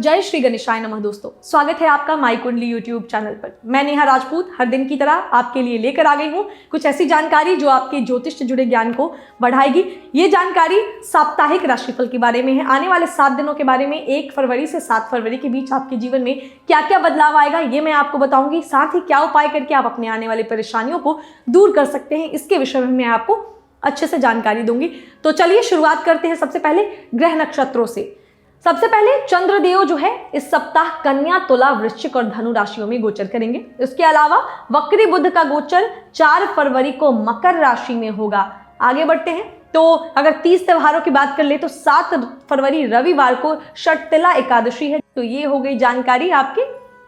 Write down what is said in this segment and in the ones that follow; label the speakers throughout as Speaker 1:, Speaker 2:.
Speaker 1: जय श्री गणेशाय नमः। दोस्तों, स्वागत है आपका माई कुंडली यूट्यूब चैनल पर। मैं नेहा राजपूत हर दिन की तरह आपके लिए लेकर आ गई हूँ कुछ ऐसी जानकारी जो आपके ज्योतिष से जुड़े ज्ञान को बढ़ाएगी। ये जानकारी साप्ताहिक राशिफल के बारे में है। आने वाले 7 दिनों के बारे में 1 फरवरी से 7 फरवरी के बीच आपके जीवन में क्या क्या बदलाव आएगा ये मैं आपको बताऊंगी। साथ ही क्या उपाय करके आप अपने आने वाली परेशानियों को दूर कर सकते हैं, इसके विषय में मैं आपको अच्छे से जानकारी दूंगी। तो चलिए शुरुआत करते हैं सबसे पहले ग्रह नक्षत्रों से। सबसे पहले चंद्रदेव जो है इस सप्ताह कन्या, तुला, वृश्चिक और धनु राशियों में गोचर करेंगे। इसके अलावा वक्री बुध का गोचर 4 फरवरी को मकर राशि में होगा। आगे बढ़ते हैं तो अगर 30 त्योहारों की बात कर ले तो 7 फरवरी रविवार को षटतिला एकादशी है। तो ये हो गई जानकारी आपके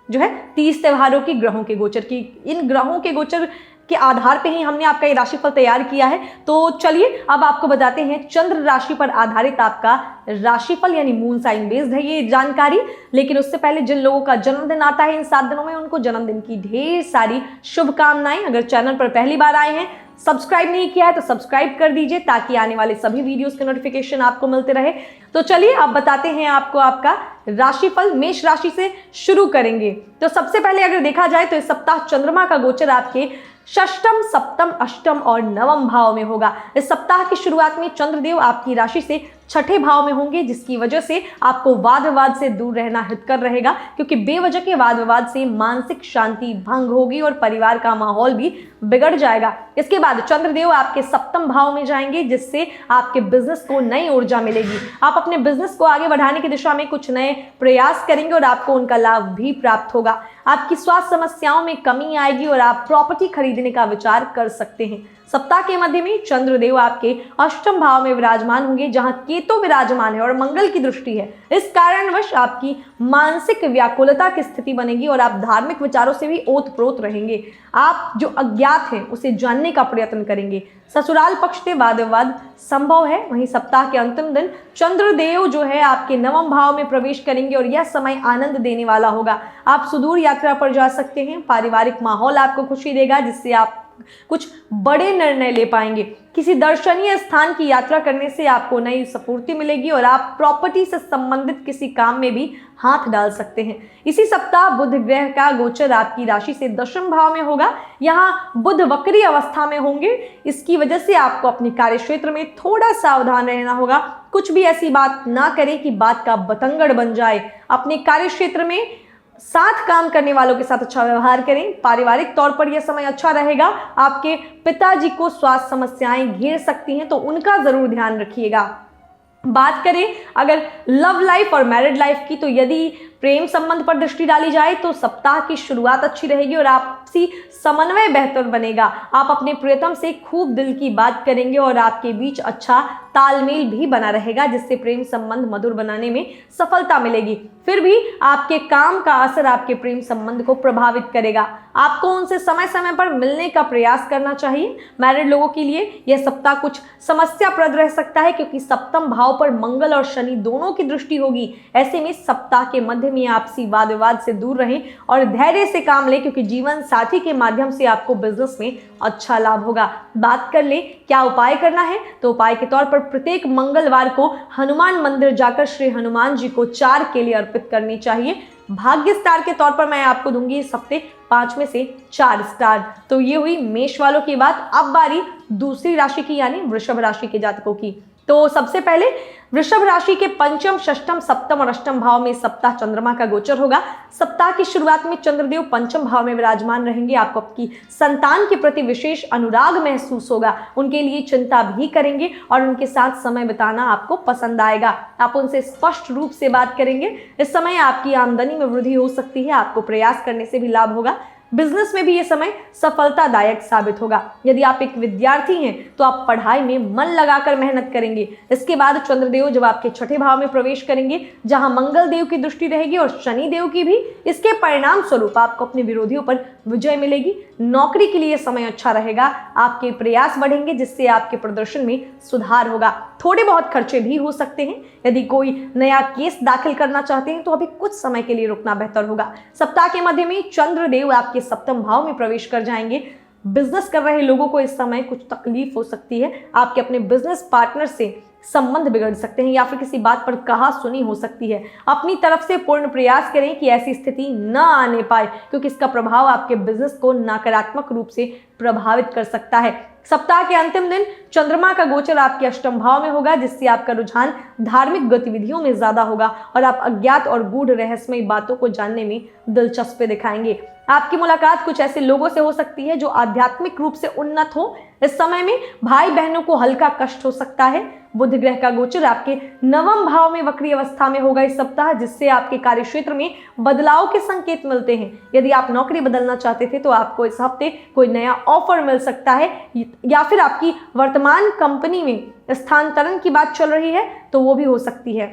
Speaker 1: जो है 30 त्योहारों की ग्रहों के गोचर की। इन ग्रहों के गोचर के आधार पे ही हमने आपका ये राशिफल तैयार किया है। तो चलिए अब आपको बताते हैं चंद्र राशि पर आधारित आपका राशिफल यानी मून साइन बेस्ड है ये जानकारी। लेकिन उससे पहले जिन लोगों का जन्मदिन आता है इन 7 दिनों में, उनको जन्मदिन की ढेर सारी शुभकामनाएं। अगर चैनल पर पहली बार आए हैं, सब्सक्राइब नहीं किया है तो सब्सक्राइब कर दीजिए ताकि आने वाले सभी वीडियोस के नोटिफिकेशन आपको मिलते रहे। तो चलिए अब बताते हैं आपको आपका राशिफल। मेष राशि से शुरू करेंगे। तो सबसे पहले अगर देखा जाए तो इस सप्ताह चंद्रमा का गोचर आपके षष्टम, सप्तम, अष्टम और नवम भाव में होगा। इस सप्ताह की शुरुआत में चंद्रदेव आपकी राशि से 6ठे भाव में होंगे, जिसकी वजह से आपको वाद विवाद से दूर रहना हितकर रहेगा, क्योंकि बेवजह के वाद विवाद से मानसिक शांति भंग होगी और परिवार का माहौल भी बिगड़ जाएगा। इसके बाद चंद्रदेव आपके सप्तम भाव में जाएंगे, जिससे आपके बिजनेस को नई ऊर्जा मिलेगी। आप अपने बिजनेस को आगे बढ़ाने की दिशा में कुछ नए प्रयास करेंगे और आपको उनका लाभ भी प्राप्त होगा। आपकी स्वास्थ्य समस्याओं में कमी आएगी और आप प्रॉपर्टी खरीदने का विचार कर सकते हैं। सप्ताह के मध्य में चंद्रदेव आपके अष्टम भाव में विराजमान होंगे, जहां केतु विराजमान है और मंगल की दृष्टि है। इस कारणवश आपकी मानसिक व्याकुलता की स्थिति बनेगी और आप धार्मिक विचारों से भी ओतप्रोत रहेंगे। आप जो अज्ञात हैं उसे जानने का प्रयत्न करेंगे। ससुराल पक्ष से वाद विवाद संभव है। वहीं सप्ताह के अंतिम दिन चंद्रदेव जो है आपके नवम भाव में प्रवेश करेंगे और यह समय आनंद देने वाला होगा। आप सुदूर यात्रा पर जा सकते हैं। पारिवारिक माहौल आपको खुशी देगा, जिससे आप कुछ बड़े निर्णय ले पाएंगे। किसी दर्शनीय स्थान की यात्रा करने से आपको नई स्फूर्ति मिलेगी और आप प्रॉपर्टी से संबंधित किसी काम में भी हाथ डाल सकते हैं। इसी सप्ताह बुध ग्रह का गोचर आपकी राशि से दशम भाव में होगा। यहाँ बुध वक्री अवस्था में होंगे। इसकी वजह से आपको अपने कार्य क्षेत्र में थोड़ा सावधान रहना होगा। कुछ भी ऐसी बात ना करें कि बात का बतंगड़ बन जाए। अपने कार्य क्षेत्र में साथ काम करने वालों के साथ अच्छा व्यवहार करें। पारिवारिक तौर पर यह समय अच्छा रहेगा। आपके पिताजी को स्वास्थ्य समस्याएं घेर सकती हैं, तो उनका जरूर ध्यान रखिएगा। बात करें अगर लव लाइफ और मैरिड लाइफ की, तो यदि प्रेम संबंध पर दृष्टि डाली जाए तो सप्ताह की शुरुआत अच्छी रहेगी और आपसी समन्वय बेहतर बनेगा। आप अपने प्रियतम से खूब दिल की बात करेंगे और आपके बीच अच्छा तालमेल भी बना रहेगा, जिससे प्रेम संबंध मधुर बनाने में सफलता मिलेगी। फिर भी आपके काम का असर आपके प्रेम संबंध को प्रभावित करेगा। आपको उनसे समय समय पर मिलने का प्रयास करना चाहिए। मैरिड लोगों के लिए यह सप्ताह कुछ समस्याप्रद रह सकता है, क्योंकि सप्तम भाव पर मंगल और शनि दोनों की दृष्टि होगी। ऐसे में सप्ताह के मध्य में आपसी वाद विवाद से दूर रहें और धैर्य से काम लें, क्योंकि जीवन साथी के माध्यम से आपको बिजनेस में अच्छा लाभ होगा। बात कर ले क्या उपाय करना है, तो उपाय के तौर पर प्रत्येक मंगलवार को हनुमान मंदिर जाकर श्री हनुमान जी को 4 केले अर्पित करनी चाहिए। भाग्य स्टार के तौर पर मैं आपको दूंगी इस हफ्ते 5 में से 4 स्टार। तो ये हुई मेष वालों की बात। अब बारी दूसरी राशि की यानी वृषभ राशि के जातकों की। तो सबसे पहले वृषभ राशि के पंचम, षष्टम, सप्तम और अष्टम भाव में सप्ताह चंद्रमा का गोचर होगा। सप्ताह की शुरुआत में चंद्रदेव पंचम भाव में विराजमान रहेंगे। आपको आपकी संतान के प्रति विशेष अनुराग महसूस होगा। उनके लिए चिंता भी करेंगे और उनके साथ समय बिताना आपको पसंद आएगा। आप उनसे स्पष्ट रूप से बात करेंगे। इस समय आपकी आमदनी में वृद्धि हो सकती है। आपको प्रयास करने से भी लाभ होगा। बिजनेस में भी ये समय सफलतादायक साबित होगा। यदि आप एक विद्यार्थी हैं तो आप पढ़ाई में मन लगाकर मेहनत करेंगे। इसके बाद चंद्रदेव जब आपके 6ठे भाव में प्रवेश करेंगे, जहां मंगल देव की दृष्टि रहेगी और शनि देव की भी, इसके परिणाम स्वरूप आपको अपने विरोधियों पर विजय मिलेगी। नौकरी के लिए समय अच्छा रहेगा। आपके प्रयास बढ़ेंगे, जिससे आपके प्रदर्शन में सुधार होगा। थोड़े बहुत खर्चे भी हो सकते हैं। यदि कोई नया केस दाखिल करना चाहते हैं तो अभी कुछ समय के लिए रुकना बेहतर होगा। सप्ताह के मध्य में चंद्रदेव आपके सप्तम भाव में प्रवेश कर जाएंगे। बिजनेस कर रहे लोगों को इस समय कुछ तकलीफ हो सकती है। आपके अपने बिजनेस पार्टनर से संबंध बिगड़ सकते हैं या फिर किसी बात पर कहा सुनी हो सकती है। अपनी तरफ से पूर्ण प्रयास करें कि ऐसी स्थिति न आने पाए, क्योंकि इसका प्रभाव आपके बिजनेस को नकारात्मक रूप से प्रभावित कर सकता है। सप्ताह के अंतिम दिन चंद्रमा का गोचर आपके अष्टम भाव में होगा, जिससे आपका रुझान धार्मिक गतिविधियों में ज्यादा होगा और आप अज्ञात और गूढ़ रहस्यमयी बातों को जानने में दिलचस्पी दिखाएंगे। आपकी मुलाकात कुछ ऐसे लोगों से हो सकती है जो आध्यात्मिक रूप से उन्नत हो। इस समय में भाई बहनों को हल्का कष्ट हो सकता है। बुध ग्रह का गोचर आपके नवम भाव में वक्री अवस्था में होगा इस सप्ताह, जिससे आपके कार्यक्षेत्र में बदलाव के संकेत मिलते हैं। यदि आप नौकरी बदलना चाहते थे तो आपको इस हफ्ते कोई नया ऑफर मिल सकता है, या फिर आपकी वर्तमान कंपनी में स्थानांतरण की बात चल रही है तो वो भी हो सकती है।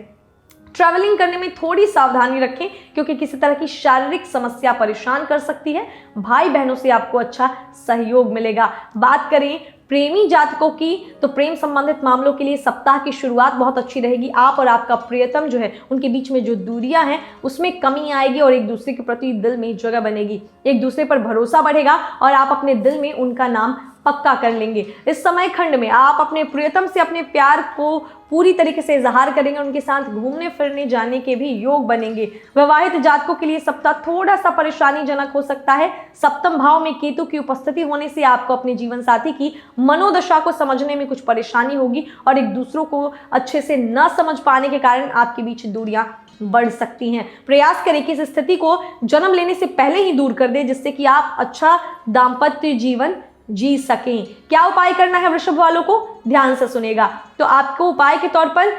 Speaker 1: ट्रैवलिंग करने में थोड़ी सावधानी रखें, क्योंकि किसी तरह की शारीरिक समस्या परेशान कर सकती है। भाई बहनों से आपको अच्छा सहयोग मिलेगा। बात करें प्रेमी जातकों की, तो प्रेम संबंधित मामलों के लिए सप्ताह की शुरुआत बहुत अच्छी रहेगी। आप और आपका प्रियतम जो है, उनके बीच में जो दूरियां हैं उसमें कमी आएगी और एक दूसरे के प्रति दिल में जगह बनेगी। एक दूसरे पर भरोसा बढ़ेगा और आप अपने दिल में उनका नाम पक्का कर लेंगे। इस समय खंड में आप अपने प्रियतम से अपने प्यार को पूरी तरीके से इजहार करेंगे। उनके साथ घूमने फिरने जाने के भी योग बनेंगे। विवाहित जातकों के लिए सप्ताह थोड़ा सा परेशानीजनक हो सकता है। सप्तम भाव में केतु की उपस्थिति होने से आपको अपने जीवन साथी की मनोदशा को समझने में कुछ परेशानी होगी और एक दूसरों को अच्छे से न समझ पाने के कारण आपके बीच दूरियां बढ़ सकती हैं। प्रयास करें कि इस स्थिति को जन्म लेने से पहले ही दूर कर दें, जिससे कि आप अच्छा दाम्पत्य जीवन जी सकें। क्या उपाय करना है वृषभ वालों को, ध्यान से सुनेगा। तो आपको उपाय के तौर पर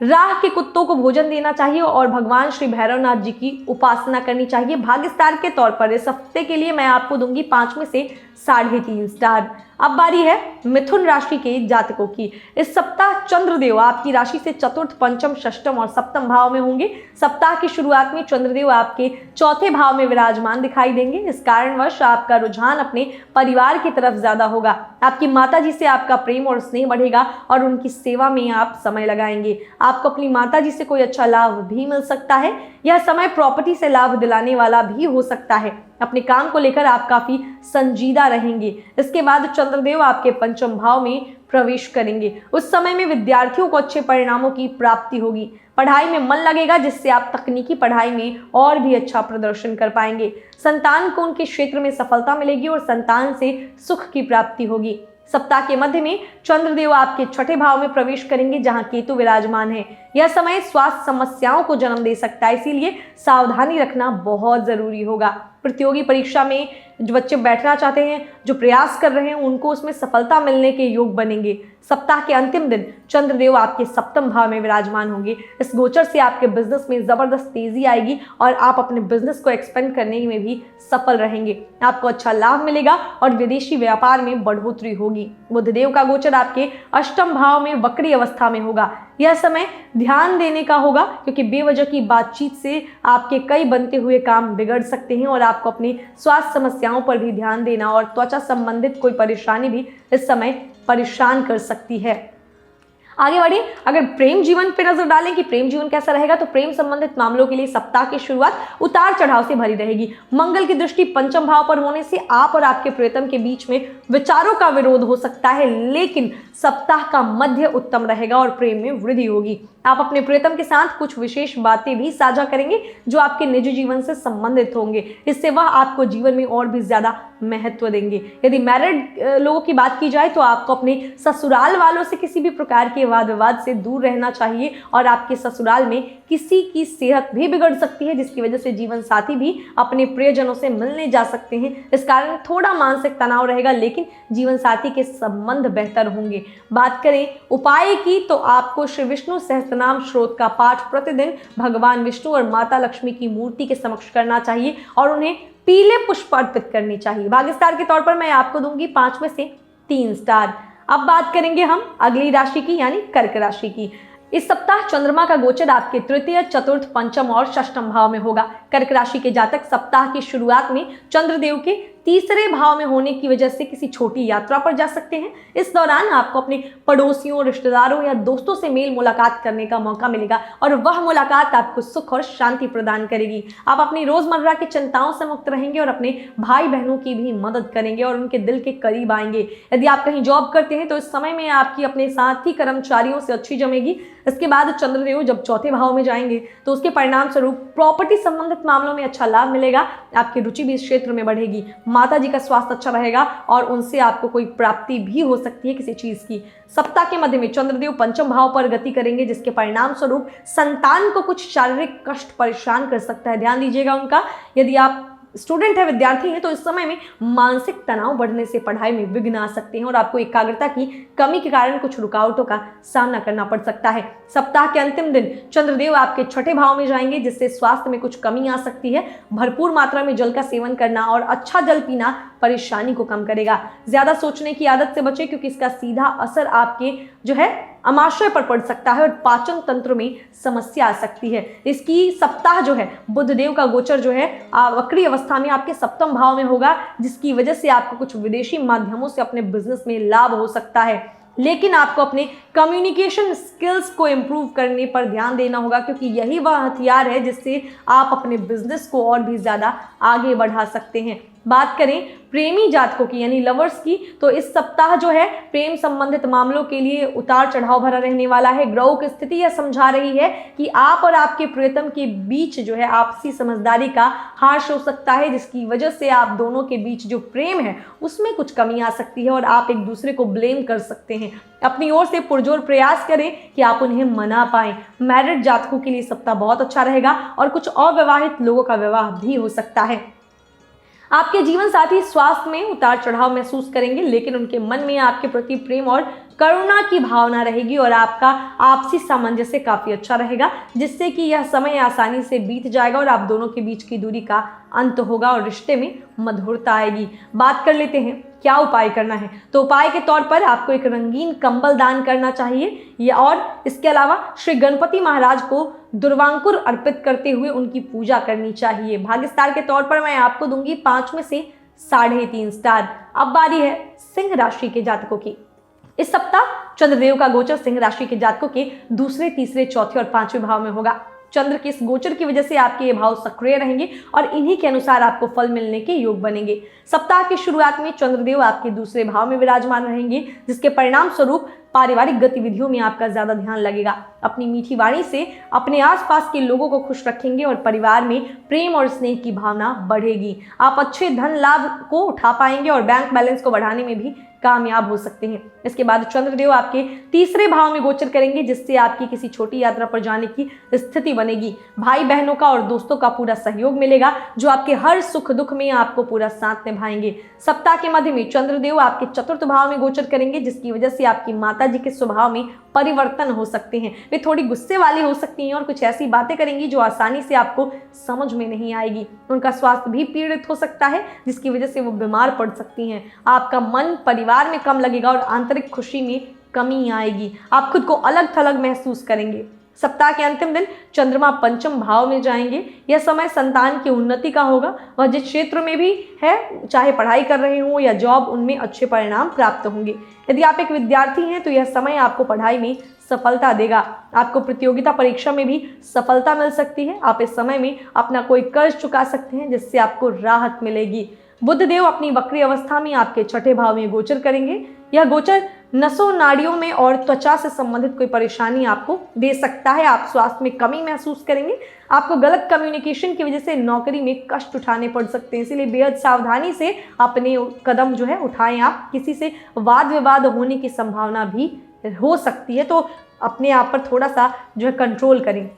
Speaker 1: राह के कुत्तों को भोजन देना चाहिए और भगवान श्री भैरवनाथ जी की उपासना करनी चाहिए। भाग्य स्टार के तौर पर इस हफ्ते के लिए मैं आपको दूंगी 5 में से 3.5 स्टार। अब बारी है मिथुन राशि के जातकों की। इस सप्ताह चंद्रदेव आपकी राशि से चतुर्थ, पंचम, षष्टम और सप्तम भाव में होंगे। सप्ताह की शुरुआत में चंद्रदेव आपके चौथे भाव में विराजमान दिखाई देंगे। इस कारणवश आपका रुझान अपने परिवार की तरफ ज्यादा होगा। आपकी माता जी से आपका प्रेम और स्नेह बढ़ेगा और उनकी सेवा में आप समय लगाएंगे। आपको अपनी माता जी से कोई अच्छा लाभ भी मिल सकता है। यह समय प्रॉपर्टी से लाभ दिलाने वाला भी हो सकता है। अपने काम को लेकर आप काफी संजीदा रहेंगे। इसके बाद चंद्रदेव आपके पंचम भाव में प्रवेश करेंगे। उस समय में विद्यार्थियों को अच्छे परिणामों की प्राप्ति होगी। पढ़ाई में मन लगेगा, जिससे आप तकनीकी पढ़ाई में और भी अच्छा प्रदर्शन कर पाएंगे। संतान को उनके क्षेत्र में सफलता मिलेगी और संतान से सुख की प्राप्ति होगी। सप्ताह के मध्य में चंद्रदेव आपके छठे भाव में प्रवेश करेंगे, जहां केतु विराजमान है। यह समय स्वास्थ्य समस्याओं को जन्म दे सकता है, इसीलिए सावधानी रखना बहुत जरूरी होगा। प्रतियोगी परीक्षा में जो बच्चे बैठना चाहते हैं, जो प्रयास कर रहे हैं, उनको उसमें सफलता मिलने के योग बनेंगे। सप्ताह के अंतिम दिन चंद्रदेव आपके सप्तम भाव में विराजमान होंगे। इस गोचर से आपके बिजनेस में जबरदस्त तेजी आएगी और आप अपने बिजनेस को एक्सपेंड करने में भी सफल रहेंगे। आपको अच्छा लाभ मिलेगा और विदेशी व्यापार में बढ़ोतरी होगी। बुधदेव का गोचर आपके अष्टम भाव में वक्री अवस्था में होगा। यह समय ध्यान देने का होगा, क्योंकि बेवजह की बातचीत से आपके कई बनते हुए काम बिगड़ सकते हैं और आपको अपनी स्वास्थ्य समस्याओं पर भी ध्यान देना और त्वचा संबंधित कोई परेशानी भी इस समय परेशान कर सकती है। आगे बढ़े, अगर प्रेम जीवन पर नजर डालें कि प्रेम जीवन कैसा रहेगा, तो प्रेम संबंधित मामलों के लिए सप्ताह की शुरुआत उतार चढ़ाव से भरी रहेगी। मंगल की दृष्टि पंचम भाव पर होने से आप और आपके प्रियतम के बीच में विचारों का विरोध हो सकता है, लेकिन सप्ताह का मध्य उत्तम रहेगा और प्रेम में वृद्धि होगी। आप अपने प्रियतम के साथ कुछ विशेष बातें भी साझा करेंगे जो आपके निजी जीवन से संबंधित होंगे। इससे वह आपको जीवन में और भी ज्यादा महत्व देंगे। यदि मैरिड लोगों की बात की जाए तो आपको अपने ससुराल वालों से किसी भी प्रकार के वाद विवाद से दूर रहना चाहिए और आपके ससुराल में किसी की सेहत भी बिगड़ सकती है, जिसकी वजह से जीवन साथी भी अपने प्रियजनों से मिलने जा सकते हैं। इस कारण थोड़ा मानसिक तनाव रहेगा, लेकिन जीवन साथी के संबंध बेहतर होंगे। बात करें उपाय की, तो आपको श्री विष्णु सहस्त्रनाम श्रोत का पाठ प्रतिदिन भगवान विष्णु और माता लक्ष्मी की मूर्ति के समक्ष करना चाहिए और उन्हें पीले पुष्प अर्पित करनी चाहिए। भाग्य स्टार के तौर पर मैं आपको दूंगी 5 में से 3 स्टार। अब बात करेंगे हम अगली राशि की, यानी कर्क राशि की। इस सप्ताह चंद्रमा का गोचर आपके तृतीय, चतुर्थ, पंचम और षष्ठम भाव में होगा। कर्क राशि के जातक सप्ताह की शुरुआत में चंद्रदेव के तीसरे भाव में होने की वजह से किसी छोटी यात्रा पर जा सकते हैं। इस दौरान आपको अपने पड़ोसियों, रिश्तेदारों या दोस्तों से मेल मुलाकात करने का मौका मिलेगा और वह मुलाकात आपको सुख और शांति प्रदान करेगी। आप अपनी रोजमर्रा की चिंताओं से मुक्त रहेंगे और अपने भाई बहनों की भी मदद करेंगे और उनके दिल के करीब आएंगे। यदि आप कहीं जॉब करते हैं तो इस समय में आपकी अपने साथी कर्मचारियों से अच्छी जमेगी। इसके बाद चंद्रदेव जब चौथे भाव में जाएंगे तो उसके परिणाम स्वरूप प्रॉपर्टी संबंधित मामलों में अच्छा लाभ मिलेगा। आपकी रुचि भी इस क्षेत्र में बढ़ेगी। माता जी का स्वास्थ्य अच्छा रहेगा और उनसे आपको कोई प्राप्ति भी हो सकती है किसी चीज की। सप्ताह के मध्य में चंद्रदेव पंचम भाव पर गति करेंगे, जिसके परिणाम स्वरूप संतान को कुछ शारीरिक कष्ट परेशान कर सकता है, ध्यान दीजिएगा उनका। यदि आप स्टूडेंट है, विद्यार्थी हैं, तो इस समय में मानसिक तनाव बढ़ने से पढ़ाई में विघ्न आ सकते हैं और आपको एकाग्रता की कमी के कारण कुछ रुकावटों का सामना करना पड़ सकता है। सप्ताह के अंतिम दिन चंद्रदेव आपके छठे भाव में जाएंगे, जिससे स्वास्थ्य में कुछ कमी आ सकती है। भरपूर मात्रा में जल का सेवन करना और अच्छा जल पीना परेशानी को कम करेगा। ज्यादा सोचने की आदत से बचें, क्योंकि इसका सीधा असर आपके जो है अमाशय पर पड़ सकता है और पाचन तंत्र में समस्या आ सकती है। इसकी सप्ताह जो है बुध देव का गोचर जो है वक्री अवस्था में आपके सप्तम भाव में होगा, जिसकी वजह से आपको कुछ विदेशी माध्यमों से अपने बिजनेस में लाभ हो सकता है। लेकिन आपको अपने कम्युनिकेशन स्किल्स को इम्प्रूव करने पर ध्यान देना होगा, क्योंकि यही वह हथियार है जिससे आप अपने बिजनेस को और भी ज़्यादा आगे बढ़ा सकते हैं। बात करें प्रेमी जातकों की यानी लवर्स की, तो इस सप्ताह जो है प्रेम संबंधित मामलों के लिए उतार चढ़ाव भरा रहने वाला है। ग्रहों की स्थिति यह समझा रही है कि आप और आपके प्रियतम के बीच जो है आपसी समझदारी का हार्श हो सकता है, जिसकी वजह से आप दोनों के बीच जो प्रेम है उसमें कुछ कमी आ सकती है और आप एक दूसरे को ब्लेम कर सकते हैं। अपनी ओर से पुरजोर प्रयास करें कि आप उन्हें मना पाएं। मैरिड जातकों के लिए सप्ताह बहुत अच्छा रहेगा और कुछ अविवाहित लोगों का विवाह भी हो सकता है। आपके जीवन साथी स्वास्थ्य में उतार चढ़ाव महसूस करेंगे, लेकिन उनके मन में आपके प्रति प्रेम और करुणा की भावना रहेगी और आपका आपसी सामंजस्य काफी अच्छा रहेगा, जिससे कि यह समय आसानी से बीत जाएगा और आप दोनों के बीच की दूरी का अंत होगा और रिश्ते में मधुरता आएगी। बात कर लेते हैं क्या उपाय करना है। तो उपाय के तौर पर आपको एक रंगीन कंबल दान करना चाहिए और इसके अलावा श्री गणपति महाराज को दुर्वांकुर अर्पित करते हुए उनकी पूजा करनी चाहिए। भाग्य स्टार के तौर पर मैं आपको दूंगी 5 में से 3.5 स्टार। अब बारी है सिंह राशि के जातकों की। इस सप्ताह चंद्रदेव का गोचर सिंह राशि के जातकों के दूसरे, तीसरे, चौथे और 5वें भाव में होगा। चंद्र के इस गोचर की वजह से आपके ये भाव सक्रिय रहेंगे और इन्हीं के अनुसार आपको फल मिलने के योग बनेंगे। सप्ताह की शुरुआत में चंद्रदेव आपके दूसरे भाव में विराजमान रहेंगे, जिसके परिणाम स्वरूप पारिवारिक गतिविधियों में आपका ज्यादा ध्यान लगेगा। अपनी मीठी वाणी से अपने आसपास के लोगों को खुश रखेंगे और परिवार में प्रेम और स्नेह की भावना बढ़ेगी। आप अच्छे धन लाभ को उठा पाएंगे और बैंक बैलेंस को बढ़ाने में भी कामयाब हो सकते हैं। इसके बाद चंद्रदेव आपके तीसरे भाव में गोचर करेंगे, जिससे आपकी किसी छोटी यात्रा पर जाने की स्थिति बनेगी। भाई बहनों का और दोस्तों का पूरा सहयोग मिलेगा, जो आपके हर सुख दुख में आपको पूरा साथ निभाएंगे। सप्ताह के मध्य में चंद्रदेव आपके चतुर्थ भाव में गोचर करेंगे, जिसकी वजह से आपकी माता जी के स्वभाव में परिवर्तन हो सकते हैं। वे थोड़ी गुस्से वाली हो सकती हैं और कुछ ऐसी बातें करेंगी जो आसानी से आपको समझ में नहीं आएगी। उनका स्वास्थ्य भी पीड़ित हो सकता है, जिसकी वजह से वो बीमार पड़ सकती हैं। आपका मन परिवार में कम लगेगा और आंतरिक खुशी में कमी आएगी। आप खुद को अलग थलग महसूस करेंगे। सप्ताह के अंतिम दिन चंद्रमा पंचम भाव में जाएंगे। यह समय संतान की उन्नति का होगा। वह जिस क्षेत्र में भी है, चाहे पढ़ाई कर रहे हों या जॉब, उनमें अच्छे परिणाम प्राप्त होंगे। यदि आप एक विद्यार्थी हैं तो यह समय आपको पढ़ाई में सफलता देगा। आपको प्रतियोगिता परीक्षा में भी सफलता मिल सकती है। आप इस समय में अपना कोई कर्ज चुका सकते हैं, जिससे आपको राहत मिलेगी। बुध देव अपनी वक्री अवस्था में आपके छठे भाव में गोचर करेंगे। यह गोचर नसों, नाड़ियों में और त्वचा से संबंधित कोई परेशानी आपको दे सकता है। आप स्वास्थ्य में कमी महसूस करेंगे। आपको गलत कम्युनिकेशन की वजह से नौकरी में कष्ट उठाने पड़ सकते हैं, इसलिए बेहद सावधानी से अपने कदम जो है उठाएं। आप किसी से वाद विवाद होने की संभावना भी हो सकती है, तो अपने आप पर थोड़ा सा जो है कंट्रोल करें।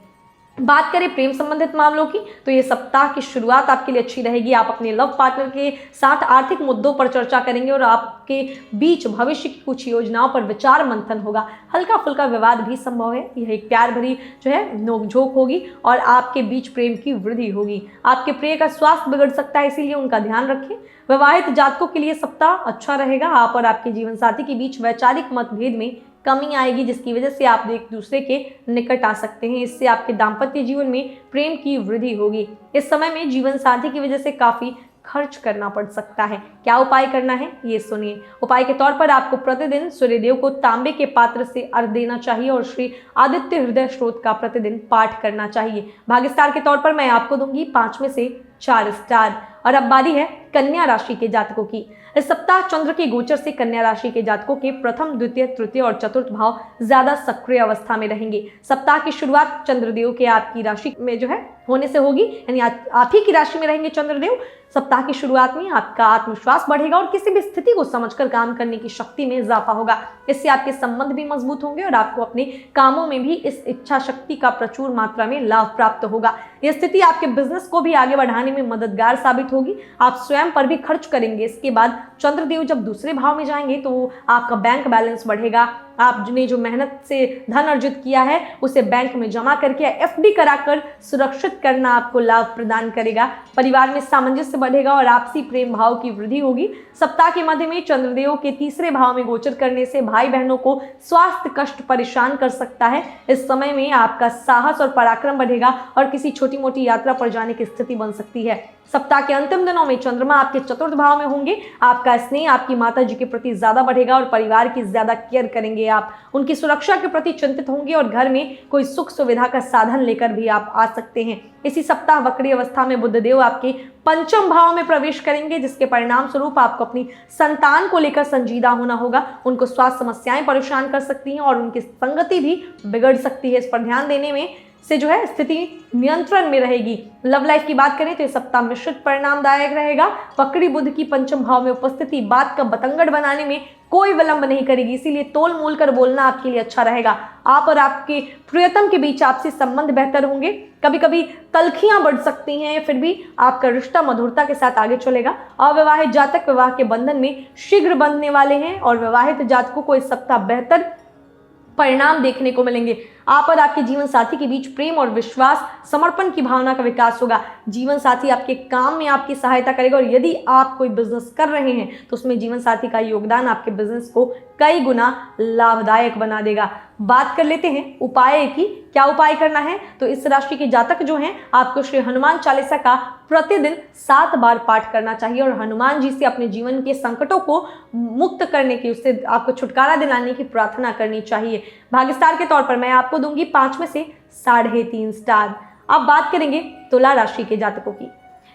Speaker 1: बात करें प्रेम संबंधित मामलोों की, तो ये सप्ताह की शुरुआत आपके लिए अच्छी रहेगी। आप अपने लव पार्टनर के साथ आर्थिक मुद्दों पर चर्चा करेंगे और आपके बीच भविष्य की कुछ योजनाओं पर विचार मंथन होगा। हल्का फुल्का विवाद भी संभव है। यह एक प्यार भरी जो है नोकझोंक होगी और आपके बीच प्रेम की वृद्धि होगी। आपके प्रिय का स्वास्थ्य बिगड़ सकता है, इसीलिए उनका ध्यान रखें। विवाहित जातकों के लिए सप्ताह अच्छा रहेगा। आप और आपके जीवन साथी के बीच वैचारिक मतभेद में कमी आएगी, जिसकी वजह से आप एक दूसरे के निकट आ सकते हैं। इससे आपके दाम्पत्य जीवन में प्रेम की वृद्धि होगी। इस समय में जीवन साथी की वजह से काफ़ी खर्च करना पड़ सकता है। क्या उपाय करना है ये सुनिए। उपाय के तौर पर आपको प्रतिदिन सूर्यदेव को तांबे के पात्र से अर्घ देना चाहिए और श्री आदित्य हृदय स्त्रोत का प्रतिदिन पाठ करना चाहिए। भाग्य स्टार के तौर पर मैं आपको दूंगी 5 में से 4 स्टार। और अब बारी है कन्या राशि के जातकों की। इस सप्ताह चंद्र के गोचर से कन्या राशि के जातकों के प्रथम, द्वितीय, तृतीय और चतुर्थ भाव ज्यादा सक्रिय अवस्था में रहेंगे। सप्ताह की शुरुआत चंद्रदेव के आपकी राशि में जो है होने से होगी, यानी आप ही की राशि में रहेंगे चंद्रदेव। सप्ताह की शुरुआत में आपका आत्मविश्वास बढ़ेगा और किसी भी स्थिति को समझकर काम करने की शक्ति में इजाफा होगा। इससे आपके संबंध भी मजबूत होंगे और आपको अपने कामों में भी इस इच्छा शक्ति का प्रचुर मात्रा में लाभ प्राप्त होगा। यह स्थिति आपके बिजनेस को भी आगे बढ़ाने में मददगार साबित होगी। आप स्वयं पर भी खर्च करेंगे। इसके बाद चंद्रदेव जब दूसरे भाव में जाएंगे तो आपका बैंक बैलेंस बढ़ेगा। आपने जो मेहनत से धन अर्जित किया है उसे बैंक में जमा करके एफडी कराकर सुरक्षित करना आपको लाभ प्रदान करेगा। परिवार में सामंजस्य बढ़ेगा और आपसी प्रेम भाव की वृद्धि होगी। सप्ताह के मध्य में चंद्रदेव के तीसरे भाव में गोचर करने से भाई बहनों को स्वास्थ्य कष्ट परेशान कर सकता है। इस समय में आपका साहस और पराक्रम बढ़ेगा और किसी छोटी मोटी यात्रा पर जाने की स्थिति बन सकती है। सप्ताह के अंतिम दिनों में चंद्रमा आपके चतुर्थ भाव में होंगे। आपका स्नेह आपकी माता जी के प्रति ज्यादा बढ़ेगा और परिवार की ज्यादा केयर करेंगे। आप उनकी सुरक्षा के प्रति चिंतित होंगे और घर में कोई सुख सुविधा का साधन लेकर भी आप आ सकते हैं। इसी सप्ताह वक्री अवस्था में बुधदेव आपके पंचम भाव में प्रवेश करेंगे, जिसके परिणाम स्वरूप आपको अपनी संतान को लेकर संजीदा होना होगा। उनको स्वास्थ्य समस्याएं परेशान कर सकती हैं और उनकी संगति भी बिगड़ सकती है। इस पर ध्यान देने में से जो है स्थिति नियंत्रण में रहेगी। लव लाइफ की बात करें तो यह सप्ताह मिश्रित परिणामदायक रहेगा। वक्री बुध की पंचम भाव में उपस्थिति बात का बतंगड़ बनाने में कोई विलंब नहीं करेगी, इसीलिए तोल मोल कर बोलना आपके लिए अच्छा रहेगा। आप और आपके प्रियतम के बीच आपसी संबंध बेहतर होंगे। कभी कभी तल्खियां बढ़ सकती हैं, फिर भी आपका रिश्ता मधुरता के साथ आगे चलेगा। अविवाहित जातक विवाह के बंधन में शीघ्र बंधने वाले हैं और विवाहित जातकों को इस सप्ताह बेहतर परिणाम देखने को मिलेंगे। आप और आपके जीवन साथी के बीच प्रेम और विश्वास, समर्पण की भावना का विकास होगा। जीवन साथी आपके काम में आपकी सहायता करेगा और यदि आप कोई बिजनेस कर रहे हैं तो उसमें जीवन साथी का योगदान आपके बिजनेस को कई गुना लाभदायक बना देगा। बात कर लेते हैं उपाय की। क्या उपाय करना है तो इस राशि के जातक जो हैं आपको श्री हनुमान चालीसा का प्रतिदिन 7 बार पाठ करना चाहिए और हनुमान जी से अपने जीवन के संकटों को मुक्त करने की, उससे आपको छुटकारा दिलाने की प्रार्थना करनी चाहिए। भाग्य स्टार के तौर पर मैं आपको दूंगी 5 में से 3.5 स्टार। अब बात करेंगे तुला राशि के जातकों की।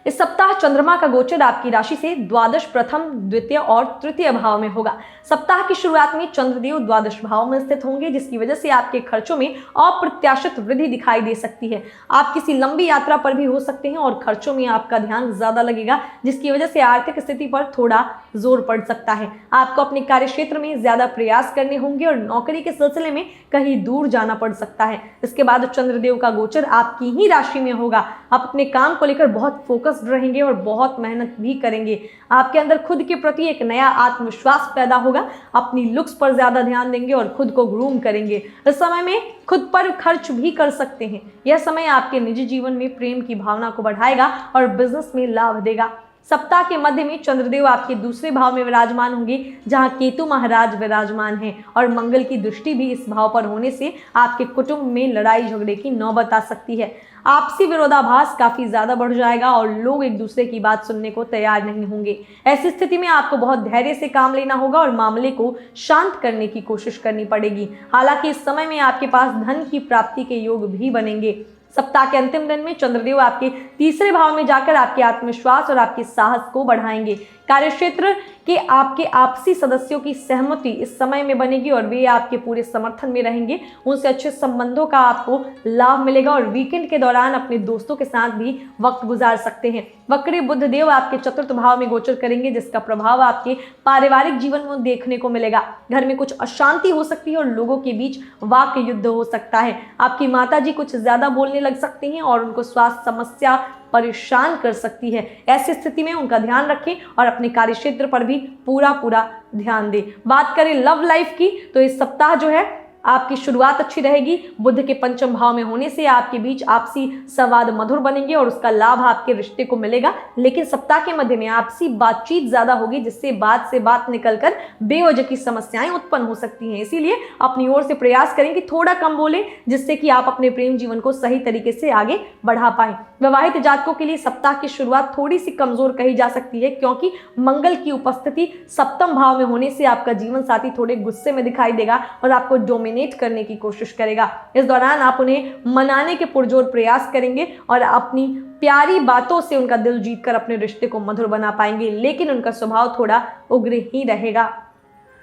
Speaker 1: इस सप्ताह चंद्रमा का गोचर आपकी राशि से द्वादश, प्रथम, द्वितीय और तृतीय भाव में होगा। सप्ताह की शुरुआत में चंद्रदेव द्वादश भाव में स्थित होंगे, जिसकी वजह से आपके खर्चों में अप्रत्याशित वृद्धि दिखाई दे सकती है। आप किसी लंबी यात्रा पर भी हो सकते हैं और खर्चों में आपका ध्यान ज्यादा लगेगा, जिसकी वजह से आर्थिक स्थिति पर थोड़ा जोर पड़ सकता है। आपको अपने कार्य क्षेत्र में ज्यादा प्रयास करने होंगे और नौकरी के सिलसिले में कहीं दूर जाना पड़ सकता है। इसके बाद चंद्रदेव का गोचर आपकी ही राशि में होगा। आप अपने काम को लेकर बहुत फोकस रहेंगे और बहुत मेहनत भी करेंगे। आपके अंदर खुद के प्रति एक नया आत्मविश्वास पैदा होगा। अपनी लुक्स पर ज्यादा ध्यान देंगे और खुद को ग्रूम करेंगे। इस समय में खुद पर खर्च भी कर सकते हैं। यह समय आपके निजी जीवन में प्रेम की भावना को बढ़ाएगा और बिजनेस में लाभ देगा। सप्ताह के मध्य में चंद्रदेव आपके दूसरे भाव में विराजमान होंगे, जहां केतु महाराज विराजमान हैं और मंगल की दृष्टि भी इस भाव पर होने से आपके कुटुंब में लड़ाई झगड़े की नौबत आ सकती है। आपसी विरोधाभास काफी ज्यादा बढ़ जाएगा और लोग एक दूसरे की बात सुनने को तैयार नहीं होंगे। ऐसी स्थिति में आपको बहुत धैर्य से काम लेना होगा और मामले को शांत करने की कोशिश करनी पड़ेगी। हालांकि इस समय में आपके पास धन की प्राप्ति के योग भी बनेंगे। सप्ताह के अंतिम दिन में चंद्रदेव आपके तीसरे भाव में जाकर आपके आत्मविश्वास और आपके साहस को बढ़ाएंगे। कार्यक्षेत्र के आपके आपसी सदस्यों की सहमति इस समय में बनेगी और वे आपके पूरे समर्थन में रहेंगे। उनसे अच्छे संबंधों का आपको लाभ मिलेगा और वीकेंड के दौरान अपने दोस्तों के साथ भी वक्त गुजार सकते हैं। वक्री बुधदेव आपके चतुर्थ भाव में गोचर करेंगे, जिसका प्रभाव आपके पारिवारिक जीवन में देखने को मिलेगा। घर में कुछ अशांति हो सकती है और लोगों के बीच वाक युद्ध हो सकता है। आपकी माताजी कुछ ज्यादा बोलने लग सकती हैं और उनको स्वास्थ्य समस्या परेशान कर सकती है। ऐसी स्थिति में उनका ध्यान रखें और अपने कार्यक्षेत्र पर भी पूरा ध्यान दें। बात करें लव लाइफ की तो इस सप्ताह जो है आपकी शुरुआत अच्छी रहेगी। बुध के पंचम भाव में होने से आपके बीच आपसी संवाद मधुर बनेंगे और उसका लाभ आपके रिश्ते को मिलेगा। लेकिन सप्ताह के मध्य में आपसी बातचीत ज्यादा होगी, जिससे बात से बात निकलकर बेवजह की समस्याएं उत्पन्न हो सकती हैं। इसीलिए अपनी ओर से प्रयास करें कि थोड़ा कम बोलें, जिससे कि आप अपने प्रेम जीवन को सही तरीके से आगे बढ़ा पाएं। विवाहित जातकों के लिए सप्ताह की शुरुआत थोड़ी सी कमजोर कही जा सकती है, क्योंकि मंगल की उपस्थिति सप्तम भाव में होने से आपका जीवन साथी थोड़े गुस्से में दिखाई देगा और आपको डोमिनेट करने की कोशिश करेगा। इस दौरान आप उन्हें मनाने के पुरजोर प्रयास करेंगे और अपनी प्यारी बातों से उनका दिल जीतकर अपने रिश्ते को मधुर बना पाएंगे, लेकिन उनका स्वभाव थोड़ा उग्र ही रहेगा।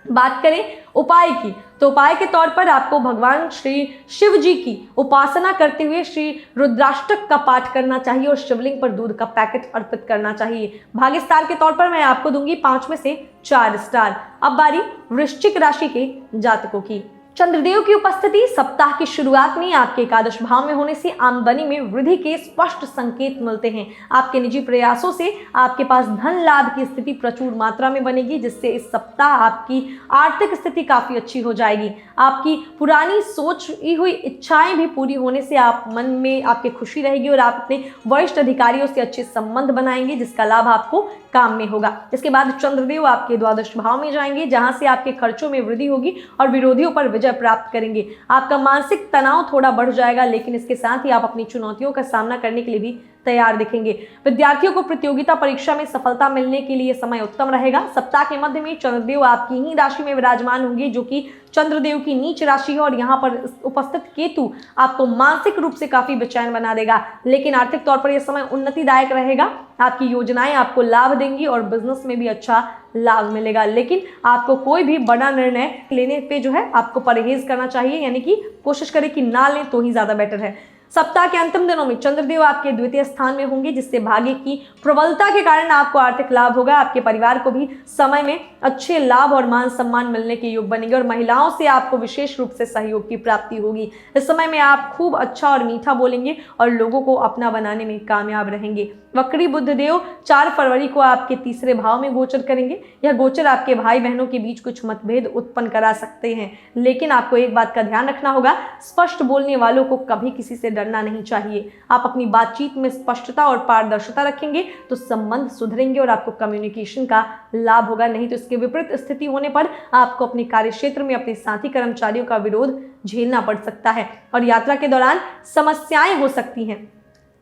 Speaker 1: बात करें उपाय की, तो उपाय के तौर पर आपको भगवान श्री शिव जी की उपासना करते हुए श्री रुद्राष्टक का पाठ करना चाहिए और शिवलिंग पर दूध का पैकेट अर्पित करना चाहिए। भाग्य स्टार के तौर पर मैं आपको दूंगी 5 में से 4 स्टार। अब बारी वृश्चिक राशि के जातकों की। चंद्रदेव की उपस्थिति सप्ताह की शुरुआत में आपके एकादश भाव में होने से आमदनी में वृद्धि के स्पष्ट संकेत मिलते हैं। आपके निजी प्रयासों से आपके पास धन लाभ की स्थिति प्रचुर मात्रा में बनेगी, जिससे इस सप्ताह आपकी आर्थिक स्थिति काफी अच्छी हो जाएगी। आपकी पुरानी सोची हुई इच्छाएं भी पूरी होने से आप मन में आपके खुशी रहेगी और आप अपने वरिष्ठ अधिकारियों से अच्छे संबंध बनाएंगे, जिसका लाभ आपको काम में होगा। इसके बाद चंद्रदेव आपके द्वादश भाव में जाएंगे, जहां से आपके खर्चों में वृद्धि होगी और विरोधियों पर विजय प्राप्त करेंगे। आपका मानसिक तनाव थोड़ा बढ़ जाएगा, लेकिन इसके साथ ही आप अपनी चुनौतियों का सामना करने के लिए भी तैयार दिखेंगे। विद्यार्थियों को प्रतियोगिता परीक्षा में सफलता मिलने के लिए समय उत्तम रहेगा। सप्ताह के मध्य में चंद्रदेव आपकी ही राशि में विराजमान होंगे, जो कि चंद्रदेव की नीच राशि है, और यहाँ पर उपस्थित केतु आपको मानसिक रूप से काफी बेचैन बना देगा। लेकिन आर्थिक तौर पर यह समय उन्नतिदायक रहेगा। आपकी योजनाएं आपको लाभ देंगी और बिजनेस में भी अच्छा लाभ मिलेगा। लेकिन आपको कोई भी बड़ा निर्णय लेने पे जो है आपको परहेज करना चाहिए, यानी कि कोशिश करें कि ना लें तो ही ज्यादा बेटर है। सप्ताह के अंतिम दिनों में चंद्रदेव आपके द्वितीय स्थान में होंगे, जिससे भाग्य की प्रबलता के कारण आपको आर्थिक लाभ होगा। आपके परिवार को भी समय में अच्छे लाभ और मान सम्मान मिलने के योग बनेंगे और महिलाओं से आपको विशेष रूप से सहयोग की प्राप्ति होगी। इस समय में आप खूब अच्छा और मीठा बोलेंगे और लोगों को अपना बनाने में कामयाब रहेंगे। वक्री बुधदेव 4 फरवरी को आपके तीसरे भाव में गोचर करेंगे। यह गोचर आपके भाई बहनों के बीच कुछ मतभेद उत्पन्न करा सकते हैं, लेकिन आपको एक बात का ध्यान रखना होगा, स्पष्ट बोलने वालों को कभी किसी से डरना नहीं चाहिए। आप अपनी बातचीत में स्पष्टता और पारदर्शिता रखेंगे तो संबंध सुधरेंगे और आपको कम्युनिकेशन का लाभ होगा। नहीं तो इसके विपरीत स्थिति होने पर आपको अपने कार्यक्षेत्र में अपने साथी कर्मचारियों का विरोध झेलना पड़ सकता है और यात्रा के दौरान समस्याएं हो सकती हैं।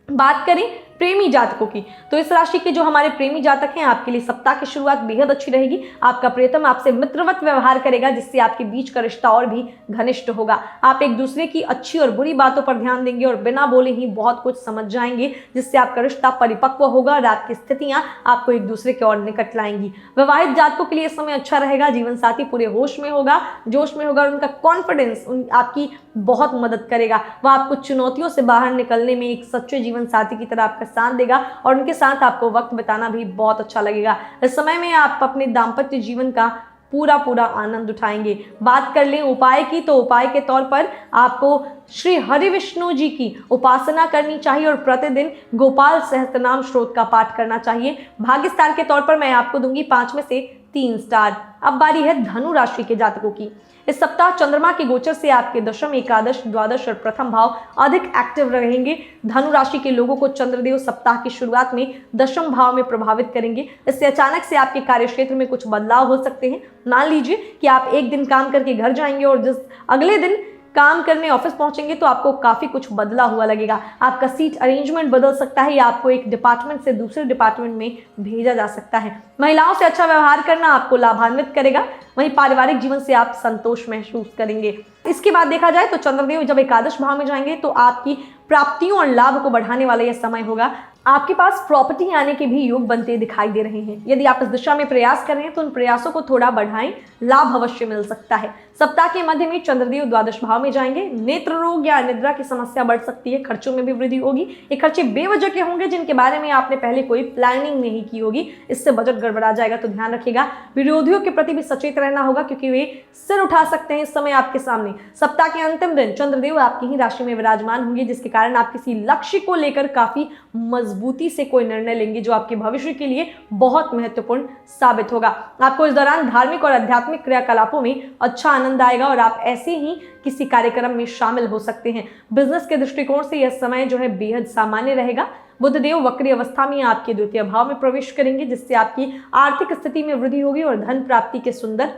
Speaker 1: बात करें प्रेमी जातकों की, तो इस राशि के जो हमारे प्रेमी जातक हैं, आपके लिए सप्ताह की शुरुआत बेहद अच्छी रहेगी। आपका प्रियतम आपसे मित्रवत व्यवहार करेगा, जिससे आपके बीच का रिश्ता और भी घनिष्ठ होगा। आप एक दूसरे की अच्छी और बुरी बातों पर ध्यान देंगे और बिना बोले ही बहुत कुछ समझ जाएंगे, जिससे आपका रिश्ता परिपक्व होगा और आपकी स्थितियां आपको एक दूसरे के और निकट लाएंगी। विवाहित जातकों के लिए समय अच्छा रहेगा। जीवन साथी पूरे होश में होगा, जोश में होगा और उनका कॉन्फिडेंस आपकी बहुत मदद करेगा। वह आपको चुनौतियों से बाहर निकलने में एक सच्चे जीवन साथी की तरह आपका साथ देगा और उनके साथ आपको वक्त बिताना भी बहुत अच्छा लगेगा। इस समय में आप अपने दाम्पत्य जीवन का पूरा आनंद उठाएंगे। बात कर लें उपाय की, तो उपाय के तौर पर आपको श्री हरि विष्णु जी की उपासना करनी चाहिए और प्रतिदिन गोपाल सहस्त्रनाम श्रोत का पाठ करना चाहिए। भाग्य स्टार के तौर पर मैं आपको दूंगी 5 में से 3 स्टार। अब बारी है धनु राशि के जातकों की। इस सप्ताह चंद्रमा के गोचर से आपके दशम, एकादश, द्वादश और प्रथम भाव अधिक एक्टिव रहेंगे। धनु राशि के लोगों को चंद्रदेव सप्ताह की शुरुआत में दशम भाव में प्रभावित करेंगे। इससे अचानक से आपके कार्यक्षेत्र में कुछ बदलाव हो सकते हैं। मान लीजिए कि आप एक दिन काम करके घर जाएंगे और जिस अगले दिन काम करने ऑफिस पहुंचेंगे तो आपको काफी कुछ बदला हुआ लगेगा। आपका सीट अरेंजमेंट बदल सकता है या आपको एक डिपार्टमेंट से दूसरे डिपार्टमेंट में भेजा जा सकता है। महिलाओं से अच्छा व्यवहार करना आपको लाभान्वित करेगा। वहीं पारिवारिक जीवन से आप संतोष महसूस करेंगे। इसके बाद देखा जाए तो चंद्रदेव जब एकादश भाव में जाएंगे तो आपकी प्राप्तियों और लाभ को बढ़ाने वाला यह समय होगा। आपके पास प्रॉपर्टी आने के भी योग बनते दिखाई दे रहे हैं। यदि आप इस दिशा में प्रयास कर रहे हैं तो उन प्रयासों को थोड़ा बढ़ाएं, लाभ अवश्य मिल सकता है। सप्ताह के मध्य में चंद्रदेव द्वादश भाव में जाएंगे। नेत्र रोग या निद्रा की समस्या बढ़ सकती है। खर्चों में भी वृद्धि होगी। ये खर्चे बेवजह के होंगे जिनके बारे में आपने पहले कोई प्लानिंग नहीं की होगी। इससे बजट गड़बड़ा जाएगा, तो ध्यान रखिएगा। विरोधियों के प्रति भी सचेत रहना होगा क्योंकि वे सिर उठा सकते हैं इस समय आपके सामने। सप्ताह के अंतिम दिन चंद्रदेव आपकी ही राशि में विराजमान होंगे, जिसके कारण आप किसी लक्ष्य को लेकर काफी मजबूत मजबूती से कोई निर्णय लेंगे जो आपके भविष्य के लिए बहुत महत्वपूर्ण साबित होगा। आपको इस दौरान धार्मिक और आध्यात्मिक क्रियाकलापों में अच्छा आनंद आएगा और आप ऐसे ही किसी कार्यक्रम में शामिल हो सकते हैं। बिजनेस के दृष्टिकोण से यह समय जो है बेहद सामान्य रहेगा। बुधदेव वक्री अवस्था में आपके द्वितीय भाव में प्रवेश करेंगे, जिससे आपकी आर्थिक स्थिति में वृद्धि होगी और धन प्राप्ति के सुंदर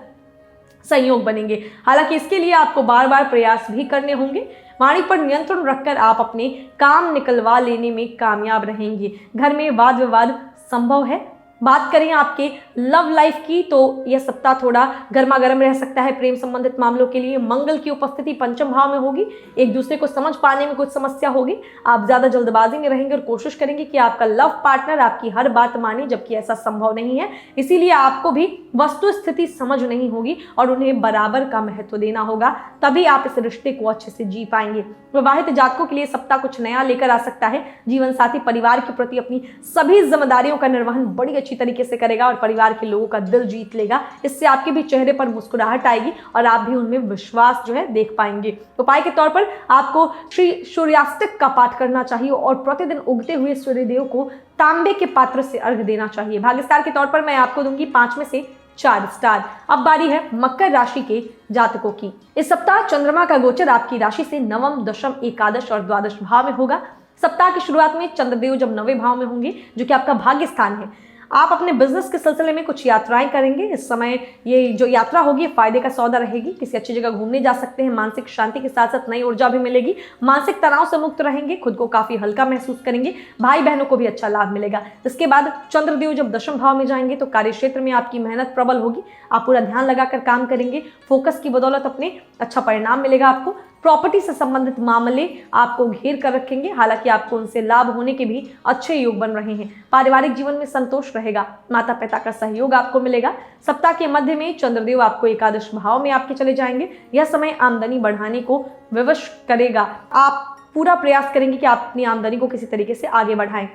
Speaker 1: संयोग बनेंगे। हालांकि इसके लिए आपको बार बार प्रयास भी करने होंगे। वाणी पर नियंत्रण रखकर आप अपने काम निकलवा लेने में कामयाब रहेंगे। घर में वाद विवाद संभव है। बात करें आपके लव लाइफ की तो यह सप्ताह थोड़ा गर्मा गर्म रह सकता है। प्रेम संबंधित मामलों के लिए मंगल की उपस्थिति पंचम भाव में होगी। एक दूसरे को समझ पाने में कुछ समस्या होगी। आप ज्यादा जल्दबाजी में रहेंगे और कोशिश करेंगे कि आपका लव पार्टनर आपकी हर बात माने, जबकि ऐसा संभव नहीं है। इसीलिए आपको भी वस्तु स्थिति समझ नहीं होगी और उन्हें बराबर का महत्व देना होगा, तभी आप इस रिश्ते को अच्छे से जी पाएंगे। विवाहित जातकों के लिए सप्ताह कुछ नया लेकर आ सकता है। जीवन साथी परिवार के प्रति अपनी सभी जिम्मेदारियों का निर्वहन बड़ी अच्छी तरीके से करेगा और परिवार के लोगों का दिल जीत लेगा। इससे आपके भी चेहरे पर मुस्कुराहट आएगी और आप भी उनमें विश्वास जो है देख पाएंगे। उपाय के तौर पर आपको श्री सूर्यास्तिक का पाठ करना चाहिए और प्रतिदिन उगते हुए सूर्यदेव को तांबे के पात्र से अर्घ देना चाहिए। भाग्य स्टार के तौर पर मैं आपको दूंगी 5 में से 4 स्टार। अब बारी है मकर राशि के जातकों की। इस सप्ताह चंद्रमा का गोचर आपकी राशि से नवम, दशम, एकादश और द्वादश भाव में होगा। सप्ताह की शुरुआत में चंद्रदेव जब 9वें भाव में होंगे, जो कि आपका भाग्य स्थान है, आप अपने बिजनेस के सिलसिले में कुछ यात्राएं करेंगे। इस समय ये जो यात्रा होगी फायदे का सौदा रहेगी। किसी अच्छी जगह घूमने जा सकते हैं। मानसिक शांति के साथ साथ नई ऊर्जा भी मिलेगी। मानसिक तनाव से मुक्त रहेंगे। खुद को काफी हल्का महसूस करेंगे। भाई बहनों को भी अच्छा लाभ मिलेगा। इसके बाद चंद्रदेव जब दशम भाव में जाएंगे तो कार्य क्षेत्र में आपकी मेहनत प्रबल होगी। आप पूरा ध्यान लगाकर काम करेंगे। फोकस की बदौलत अपने अच्छा परिणाम मिलेगा आपको। प्रॉपर्टी से संबंधित मामले आपको घेर कर रखेंगे। हालांकि आपको उनसे लाभ होने के भी अच्छे योग बन रहे हैं। पारिवारिक जीवन में संतोष रहेगा। माता पिता का सहयोग आपको मिलेगा। सप्ताह के मध्य में चंद्रदेव आपको एकादश भाव में आपके चले जाएंगे। यह समय आमदनी बढ़ाने को विवश करेगा। आप पूरा प्रयास करेंगे कि आप अपनी आमदनी को किसी तरीके से आगे बढ़ाएं।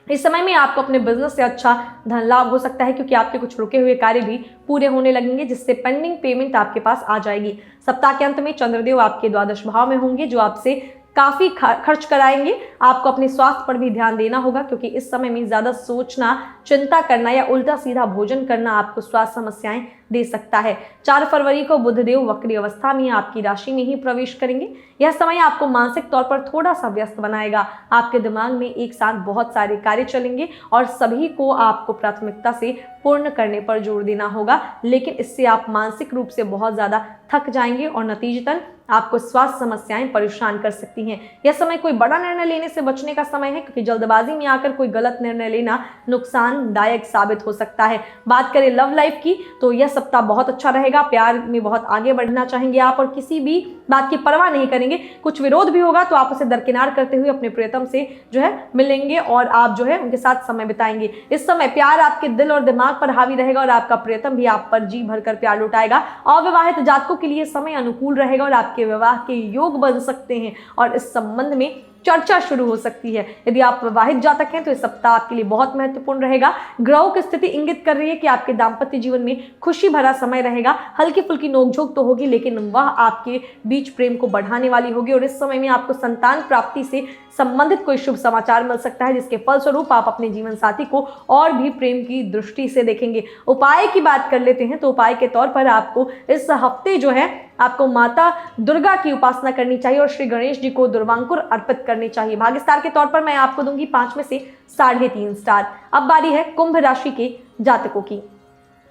Speaker 1: इस समय में आपको अपने बिजनेस से अच्छा धन लाभ हो सकता है, क्योंकि आपके कुछ रुके हुए कार्य भी पूरे होने लगेंगे, जिससे पेंडिंग पेमेंट आपके पास आ जाएगी। सप्ताह के अंत में चंद्रदेव आपके द्वादश भाव में होंगे, जो आपसे काफी खर्च कराएंगे। आपको अपने स्वास्थ्य पर भी ध्यान देना होगा, क्योंकि इस समय में ज्यादा सोचना, चिंता करना या उल्टा सीधा भोजन करना आपको स्वास्थ्य समस्याएं दे सकता है। 4 फरवरी को बुधदेव वक्री अवस्था में आपकी राशि में ही प्रवेश करेंगे। यह समय आपको मानसिक तौर पर थोड़ा सा व्यस्त बनाएगा। आपके दिमाग में एक साथ बहुत सारे कार्य चलेंगे और सभी को आपको प्राथमिकता से पूर्ण करने पर जोर देना होगा, लेकिन इससे आप मानसिक रूप से बहुत ज्यादा थक जाएंगे और नतीजतन आपको स्वास्थ्य समस्याएं परेशान कर सकती हैं। यह समय कोई बड़ा निर्णय लेने से बचने का समय है, क्योंकि जल्दबाजी में आकर कोई गलत निर्णय लेना नुकसानदायक साबित हो सकता है। बात करें लव लाइफ की तो यह सप्ताह बहुत अच्छा रहेगा। प्यार में बहुत आगे बढ़ना चाहेंगे आप और किसी भी बात की परवाह नहीं करेंगे। कुछ विरोध भी होगा तो आप उसे दरकिनार करते हुए अपने प्रियतम से जो है मिलेंगे और आप जो है उनके साथ समय बिताएंगे। इस समय प्यार आपके दिल और दिमाग पर हावी रहेगा और आपका प्रियतम भी आप पर जी भरकर प्यार लुटाएगा। अविवाहित जातकों के लिए समय अनुकूल रहेगा और आपके विवाह के योग बन सकते हैं और इस संबंध में चर्चा शुरू हो सकती है। यदि आप विवाहित जातक हैं तो इस सप्ताह आपके लिए बहुत महत्वपूर्ण रहेगा। ग्रहों की स्थिति इंगित कर रही है कि आपके दाम्पत्य जीवन में खुशी भरा समय रहेगा। हल्की फुल्की नोकझोंक तो होगी, लेकिन वह आपके बीच प्रेम को बढ़ाने वाली होगी और इस समय में आपको संतान प्राप्ति से संबंधित कोई शुभ समाचार मिल सकता है, जिसके फलस्वरूप आप अपने जीवन साथी को और भी प्रेम की दृष्टि से देखेंगे। उपाय की बात कर लेते हैं तो उपाय के तौर पर आपको इस हफ्ते जो है आपको माता दुर्गा की उपासना करनी चाहिए और श्री गणेश जी को दुर्वांकुर अर्पित करनी चाहिए। भाग्य स्टार के तौर पर मैं आपको दूंगी 5 में से 3.5 स्टार। अब बारी है कुंभ राशि के जातकों की।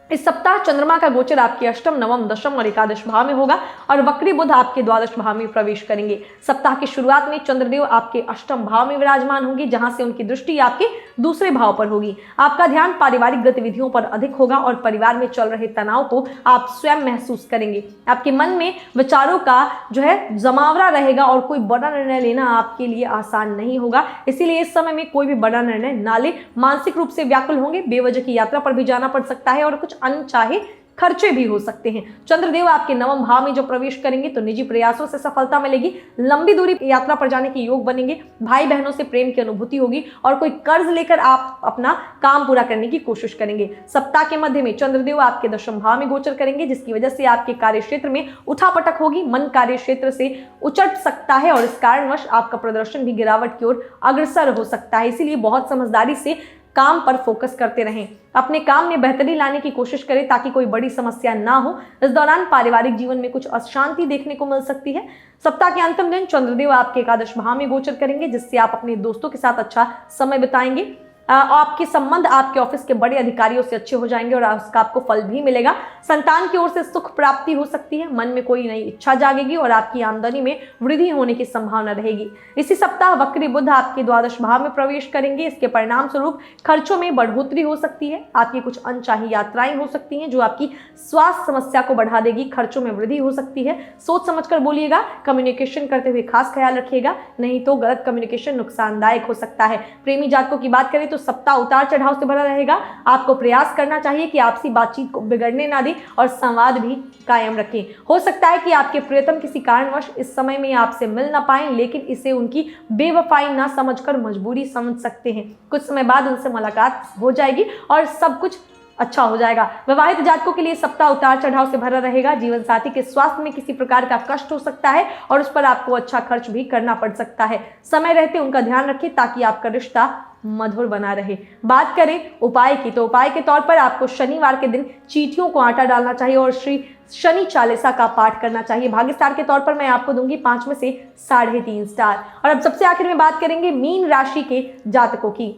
Speaker 1: इस सप्ताह चंद्रमा का गोचर आपके अष्टम, नवम, दशम और एकादश भाव में होगा और वक्री बुध आपके द्वादश भाव में प्रवेश करेंगे। सप्ताह की शुरुआत में चंद्रदेव आपके अष्टम भाव में विराजमान होंगे, जहां से उनकी दृष्टि आपके दूसरे भाव पर होगी। आपका ध्यान पारिवारिक गतिविधियों पर अधिक होगा और परिवार में चल रहे तनाव को आप स्वयं महसूस करेंगे। आपके मन में विचारों का जो है जमावड़ा रहेगा और कोई बड़ा निर्णय लेना आपके लिए आसान नहीं होगा। इसीलिए इस समय में कोई भी बड़ा निर्णय ना ले। मानसिक रूप से व्याकुल होंगे। बेवजह की यात्रा पर भी जाना पड़ सकता है और कुछ अनचाहे खर्चे भी हो सकते हैं। चंद्रदेव आपके नवम भाव में जो प्रवेश करेंगे तो निजी प्रयासों से सफलता मिलेगी, लंबी दूरी यात्रा पर जाने के योग बनेंगे, भाई बहनों से प्रेम की अनुभूति होगी और कोई कर्ज लेकर आप अपना काम पूरा करने की कोशिश करेंगे। सप्ताह के मध्य में चंद्रदेव आपके दशम भाव में गोचर करेंगे, जिसकी वजह से आपके कार्य क्षेत्र में उठापटक होगी, मन कार्य क्षेत्र से उचट सकता है और इस कारणवश आपका प्रदर्शन भी गिरावट की ओर अग्रसर हो सकता है। इसीलिए बहुत समझदारी से काम पर फोकस करते रहें, अपने काम में बेहतरी लाने की कोशिश करें ताकि कोई बड़ी समस्या ना हो। इस दौरान पारिवारिक जीवन में कुछ अशांति देखने को मिल सकती है। सप्ताह के अंतिम दिन चंद्रदेव आपके एकादश भाव में गोचर करेंगे, जिससे आप अपने दोस्तों के साथ अच्छा समय बिताएंगे। आपके संबंध आपके ऑफिस के बड़े अधिकारियों से अच्छे हो जाएंगे और उसका आपको फल भी मिलेगा। संतान की ओर से सुख प्राप्ति हो सकती है, मन में कोई नई इच्छा जागेगी और आपकी आमदनी में वृद्धि होने की संभावना रहेगी। इसी सप्ताह वक्री बुध आपके द्वादश भाव में प्रवेश करेंगे, इसके परिणाम स्वरूप खर्चों में बढ़ोतरी हो सकती है। आपकी कुछ अनचाही यात्राएं हो सकती हैं जो आपकी स्वास्थ्य समस्या को बढ़ा देगी, खर्चों में वृद्धि हो सकती है। सोच समझकर बोलिएगा, कम्युनिकेशन करते हुए खास ख्याल रखिएगा, नहीं तो गलत कम्युनिकेशन नुकसानदायक हो सकता है। प्रेमी जातकों की बात करें तो सप्ताह उतार चढ़ाव से भरा रहेगा। आपको प्रयास करना चाहिए कि आपसी बातचीत को बिगड़ने ना दें और संवाद भी कायम रखें। हो सकता है कि आपके प्रियतम किसी कारणवश इस समय में आपसे मिल ना पाएं, लेकिन इसे उनकी बेवफाई ना समझकर मजबूरी समझ सकते हैं। कुछ समय बाद उनसे मुलाकात हो जाएगी और सब कुछ अच्छा हो जाएगा। विवाहित जातकों के लिए सप्ताह उतार चढ़ाव से भरा रहेगा। जीवन साथी के स्वास्थ्य में किसी प्रकार का कष्ट हो सकता है और उस पर आपको अच्छा खर्च भी करना पड़ सकता है। समय रहते उनका ध्यान रखें ताकि आपका रिश्ता मधुर बना रहे। बात करें उपाय की तो उपाय के तौर पर आपको शनिवार के दिन चींटियों को आटा डालना चाहिए और श्री शनि चालीसा का पाठ करना चाहिए। भाग्य स्टार के तौर पर मैं आपको दूंगी 5 में से 3.5 स्टार। और अब सबसे आखिर में बात करेंगे मीन राशि के जातकों की।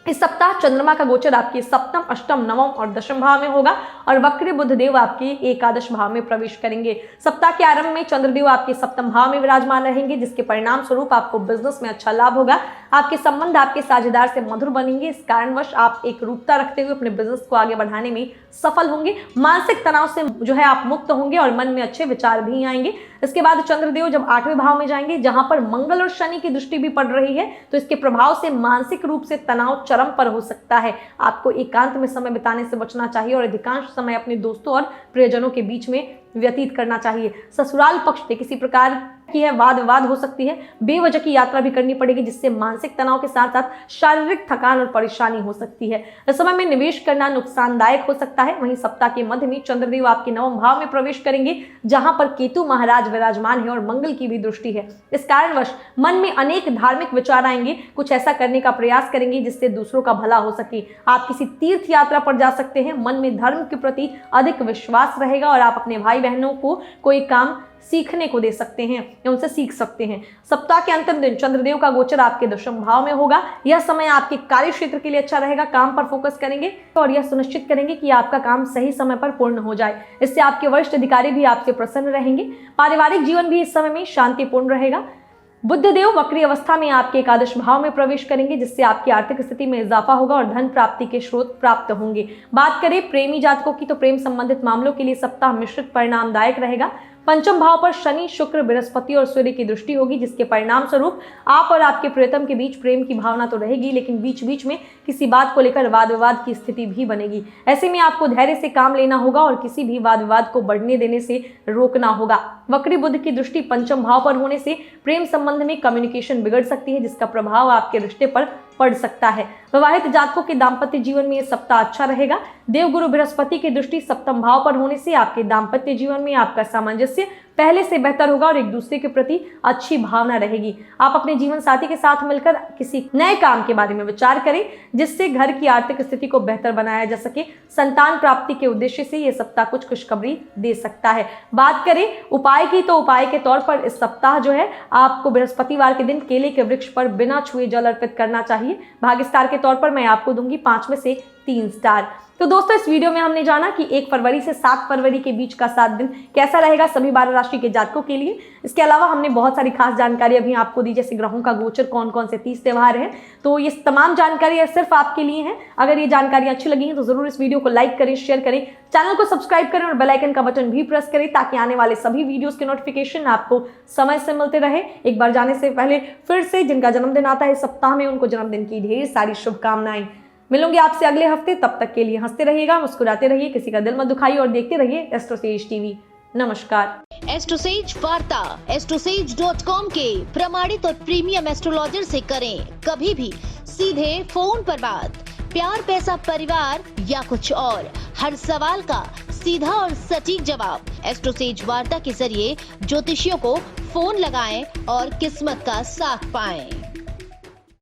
Speaker 1: इस सप्ताह चंद्रमा का गोचर आपके सप्तम, अष्टम, नवम और दशम भाव में होगा और वक्र बुध देव आपके एकादश भाव में प्रवेश करेंगे। सप्ताह के आरंभ में चंद्रदेव आपके सप्तम भाव में विराजमान रहेंगे, जिसके परिणाम स्वरूप आपको बिजनेस में अच्छा लाभ होगा। आपके संबंध आपके साझेदार से मधुर बनेंगे, इस कारणवश आप एक रूपता रखते हुए अपने बिजनेस को आगे बढ़ाने में सफल होंगे। मानसिक तनाव से जो है आप मुक्त होंगे और मन में अच्छे विचार भी आएंगे। इसके बाद चंद्रदेव जब 8वें भाव में जाएंगे, जहां पर मंगल और शनि की दृष्टि भी पड़ रही है, तो इसके प्रभाव से मानसिक रूप से तनाव चरम पर हो सकता है। आपको एकांत में समय बिताने से बचना चाहिए और अधिकांश समय अपने दोस्तों और प्रियजनों के बीच में व्यतीत करना चाहिए। ससुराल पक्ष से किसी प्रकार की है वाद विवाद हो सकती है, बेवजह की यात्रा भी करनी पड़ेगी, जिससे मानसिक तनाव के साथ साथ शारीरिक थकान और परेशानी हो सकती है। इस समय में निवेश करना नुकसानदायक हो सकता है। वहीं सप्ताह के मध्य में चंद्रदेव आपके नवम भाव में प्रवेश करेंगे, जहां पर केतु महाराज विराजमान है और मंगल की भी दृष्टि है। इस कारणवश मन में अनेक धार्मिक विचार आएंगे, कुछ ऐसा करने का प्रयास करेंगे जिससे दूसरों का भला हो सके। आप किसी तीर्थ यात्रा पर जा सकते हैं, मन में धर्म के प्रति अधिक विश्वास रहेगा और आप अपने भाई बहनों को कोई काम सीखने को दे सकते हैं या उनसे सीख सकते हैं। सप्ताह के अंतिम दिन चंद्रदेव का गोचर आपके दशम भाव में होगा। यह समय आपके कार्य क्षेत्र के लिए अच्छा रहेगा। काम पर फोकस करेंगे और यह सुनिश्चित करेंगे कि आपका काम सही समय पर पूर्ण हो जाए। इससे आपके वरिष्ठ अधिकारी भी आपसे प्रसन्न रहेंगे। पारिवारिक जीवन भी इस समय में शांतिपूर्ण रहेगा। बुधदेव वक्री अवस्था में आपके एकादश भाव में प्रवेश करेंगे, जिससे आपकी आर्थिक स्थिति में इजाफा होगा और धन प्राप्ति के स्रोत प्राप्त होंगे। बात करें प्रेमी जातकों की तो प्रेम संबंधित मामलों के लिए सप्ताह मिश्रित परिणामदायक रहेगा। पंचम भाव पर शनि, शुक्र, बृहस्पति और सूर्य की दृष्टि होगी, जिसके परिणाम स्वरूप आप और आपके प्रियतम के बीच प्रेम की भावना तो रहेगी, लेकिन बीच बीच में किसी बात को लेकर वाद विवाद की स्थिति भी बनेगी। ऐसे में आपको धैर्य से काम लेना होगा और किसी भी वाद विवाद को बढ़ने देने से रोकना होगा। वक्री बुध की दृष्टि पंचम भाव पर होने से प्रेम संबंध में कम्युनिकेशन बिगड़ सकती है, जिसका प्रभाव आपके रिश्ते पर पड़ सकता है। विवाहित जातकों के दाम्पत्य जीवन में यह सप्ताह अच्छा रहेगा। देवगुरु बृहस्पति की दृष्टि सप्तम भाव पर होने से आपके दाम्पत्य जीवन में आपका सामंजस्य पहले से बेहतर होगा और एक दूसरे के प्रति अच्छी भावना रहेगी। आप अपने जीवन साथी के साथ मिलकर किसी नए काम के बारे में विचार करें, जिससे घर की आर्थिक स्थिति को बेहतर बनाया जा सके। संतान प्राप्ति के उद्देश्य से यह सप्ताह कुछ खुशखबरी दे सकता है। बात करें उपाय की तो उपाय के तौर पर इस सप्ताह जो है आपको बृहस्पतिवार के दिन केले के वृक्ष पर बिना छुए जल अर्पित करना चाहिए। भाग्य स्टार के तौर पर मैं आपको दूंगी 5 में से 3 स्टार। तो दोस्तों इस वीडियो में हमने जाना कि 1 फरवरी से 7 फरवरी के बीच का 7 दिन कैसा रहेगा सभी 12 राशि के जातकों के लिए। इसके अलावा हमने बहुत सारी खास जानकारी अभी आपको दी, जैसे ग्रहों का गोचर, कौन कौन से 30 त्यौहार हैं। तो ये तमाम जानकारी सिर्फ आपके लिए है। अगर ये जानकारी अच्छी लगी है तो जरूर इस वीडियो को लाइक करें, शेयर करें, चैनल को सब्सक्राइब करें और बेल आइकन का बटन भी प्रेस करें, ताकि आने वाले सभी वीडियोस के नोटिफिकेशन आपको समय से मिलते रहे। एक बार जाने से पहले फिर से जिनका जन्मदिन आता है इस सप्ताह में, उनको जन्मदिन की ढेर सारी शुभकामनाएं। मिलूंगी आपसे अगले हफ्ते, तब तक के लिए हंसते रहिएगा, मुस्कुराते रहिए, किसी का दिल मत दुखाइए और देखते रहिए एस्ट्रोसेज टीवी। नमस्कार।
Speaker 2: एस्ट्रोसेज वार्ता एस्ट्रोसेज.com के प्रमाणित और प्रीमियम एस्ट्रोलॉजर से करें कभी भी सीधे फोन पर बात। प्यार, पैसा, परिवार या कुछ और, हर सवाल का सीधा और सटीक जवाब। एस्ट्रोसेज वार्ता के जरिए ज्योतिषियों को फोन लगाएं और किस्मत का साथ पाएं।